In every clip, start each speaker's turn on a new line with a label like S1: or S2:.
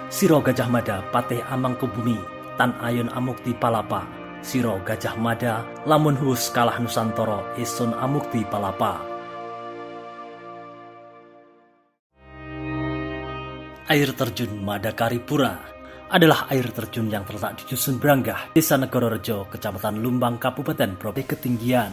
S1: Siro Gajah Mada Patih Amangkubumi Tan Ayun Amukti Palapa Siro Gajah Mada lamun hus kalah Nusantara Isun Amukti Palapa. Air terjun Madakaripura adalah air terjun yang terletak di Dusun Branggah, Desa Negororejo, Kecamatan Lumbang, Kabupaten Probolinggo ketinggian.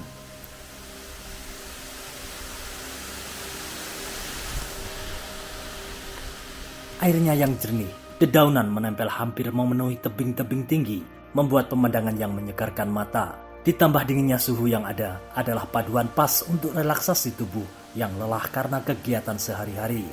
S1: Airnya yang jernih, dedaunan menempel hampir memenuhi tebing-tebing tinggi, membuat pemandangan yang menyegarkan mata. Ditambah dinginnya suhu yang ada adalah paduan pas untuk relaksasi tubuh yang lelah karena kegiatan sehari-hari.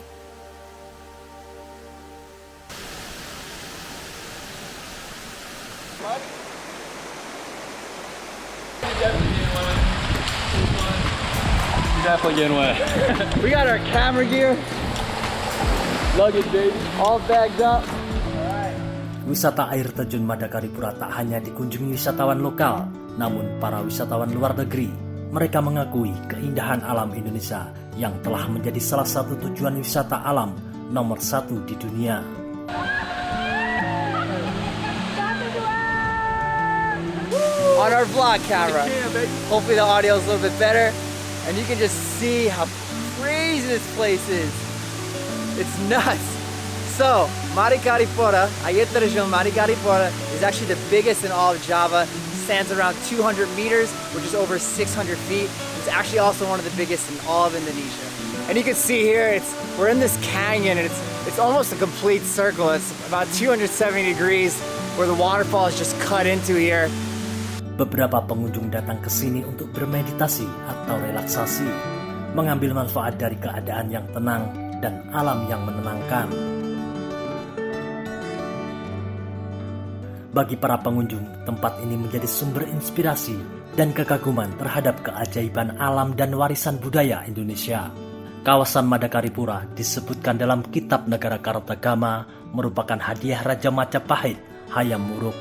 S2: We got our camera gear, luggage baby, all bagged up.
S1: Wisata air terjun Madakaripura tak hanya dikunjungi wisatawan lokal, namun para wisatawan luar negeri. Mereka mengakui keindahan alam Indonesia yang telah menjadi salah satu tujuan wisata alam nomor 1 di dunia.
S2: On our vlog camera. Hopefully the audio is a little bit better and you can just see how crazy this place is. It's nuts. So, Madakaripura, Air Terjun Madakaripura is actually the biggest in all of Java. It stands around 200 meters, which is over 600 feet. It's actually also one of the biggest in all of Indonesia. And you can see here, we're in this canyon and it's almost a complete circle. It's about 270 degrees where the waterfall is just cut into here.
S1: Beberapa pengunjung datang ke sini untuk bermeditasi atau relaksasi, mengambil manfaat dari keadaan yang tenang dan alam yang menenangkan. Bagi para pengunjung, tempat ini menjadi sumber inspirasi dan kekaguman terhadap keajaiban alam dan warisan budaya Indonesia. Kawasan Madakaripura disebutkan dalam Kitab Negara Kartagama merupakan hadiah Raja Majapahit Hayam Wuruk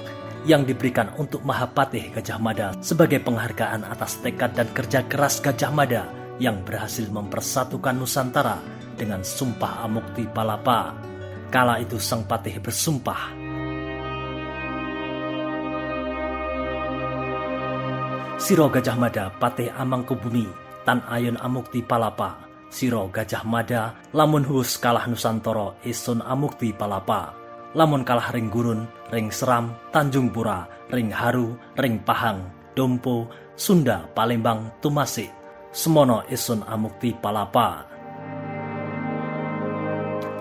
S1: yang diberikan untuk Mahapatih Gajah Mada sebagai penghargaan atas tekad dan kerja keras Gajah Mada yang berhasil mempersatukan Nusantara dengan Sumpah Amukti Palapa. Kala itu sang patih bersumpah, Siro Gajah Mada Patih Amangkubumi Tan Ayun Amukti Palapa Siro Gajah Mada lamun hus kalah Nusantara Isun Amukti Palapa. Lamun kalah ring gurun, ring seram, Tanjung Pura, ring haru, ring pahang, dompo, Sunda, Palembang, Tumasik, semono isun amukti palapa.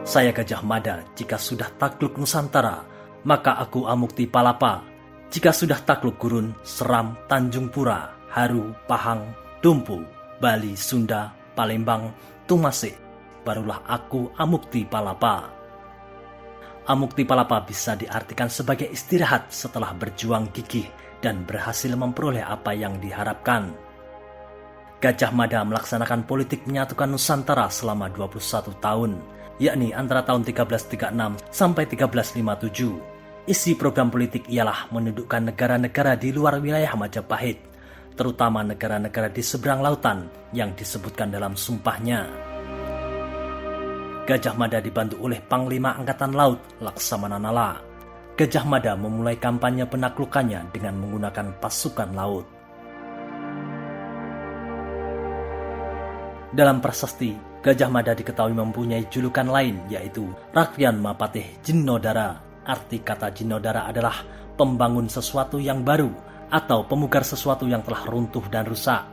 S1: Saya Gajah Mada, jika sudah takluk Nusantara, maka aku amukti palapa. Jika sudah takluk gurun, seram, Tanjung Pura, haru, pahang, dompo, Bali, Sunda, Palembang, Tumasik, barulah aku amukti palapa. Amukti palapa bisa diartikan sebagai istirahat setelah berjuang gigih dan berhasil memperoleh apa yang diharapkan. Gajah Mada melaksanakan politik menyatukan Nusantara selama 21 tahun, yakni antara tahun 1336 sampai 1357. Isi program politik ialah menundukkan negara-negara di luar wilayah Majapahit, terutama negara-negara di seberang lautan yang disebutkan dalam sumpahnya. Gajah Mada dibantu oleh Panglima Angkatan Laut Laksamana Nala. Gajah Mada memulai kampanye penaklukannya dengan menggunakan pasukan laut. Dalam prasasti, Gajah Mada diketahui mempunyai julukan lain yaitu Rakyan Mapatih Jinodara. Arti kata Jinodara adalah pembangun sesuatu yang baru atau pemugar sesuatu yang telah runtuh dan rusak.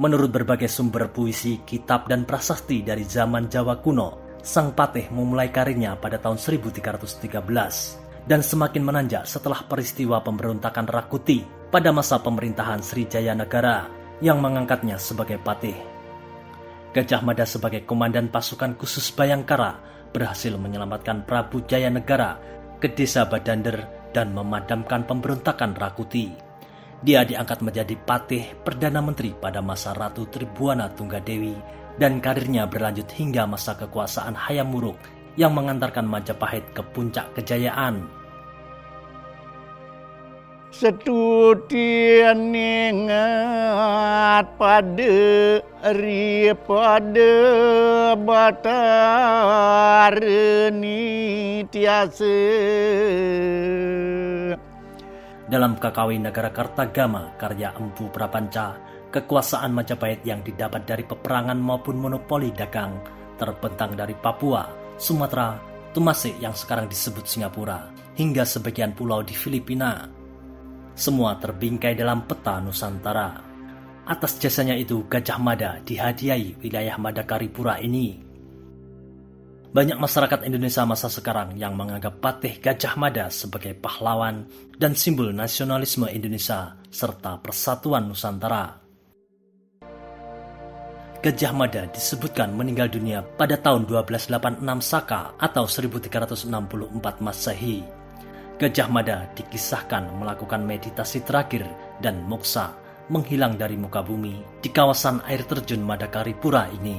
S1: Menurut berbagai sumber puisi, kitab, dan prasasti dari zaman Jawa kuno, sang patih memulai karirnya pada tahun 1313 dan semakin menanjak setelah peristiwa pemberontakan Rakuti pada masa pemerintahan Srijaya Negara yang mengangkatnya sebagai patih. Gajah Mada sebagai komandan pasukan khusus Bayangkara berhasil menyelamatkan Prabu Jaya Negara ke desa Badander dan memadamkan pemberontakan Rakuti. Dia diangkat menjadi patih Perdana Menteri pada masa Ratu Tribuana Tunggadewi dan karirnya berlanjut hingga masa kekuasaan Hayam Wuruk yang mengantarkan Majapahit ke puncak kejayaan.
S3: Setutian ingat pada pada batareni tiasa.
S1: Dalam Kakawin Negara Kartagama karya Empu Prapanca, kekuasaan Majapahit yang didapat dari peperangan maupun monopoli dagang terbentang dari Papua, Sumatera, Tumasik yang sekarang disebut Singapura, hingga sebagian pulau di Filipina. Semua terbingkai dalam peta Nusantara. Atas jasanya itu Gajah Mada dihadiahi wilayah Madakaripura ini. Banyak masyarakat Indonesia masa sekarang yang menganggap Patih Gajah Mada sebagai pahlawan dan simbol nasionalisme Indonesia serta persatuan Nusantara. Gajah Mada disebutkan meninggal dunia pada tahun 1286 Saka atau 1364 Masehi. Gajah Mada dikisahkan melakukan meditasi terakhir dan moksa menghilang dari muka bumi di kawasan air terjun Madakaripura ini.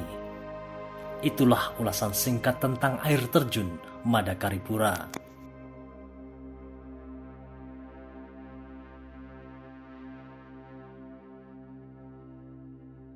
S1: Itulah ulasan singkat tentang air terjun Madakaripura.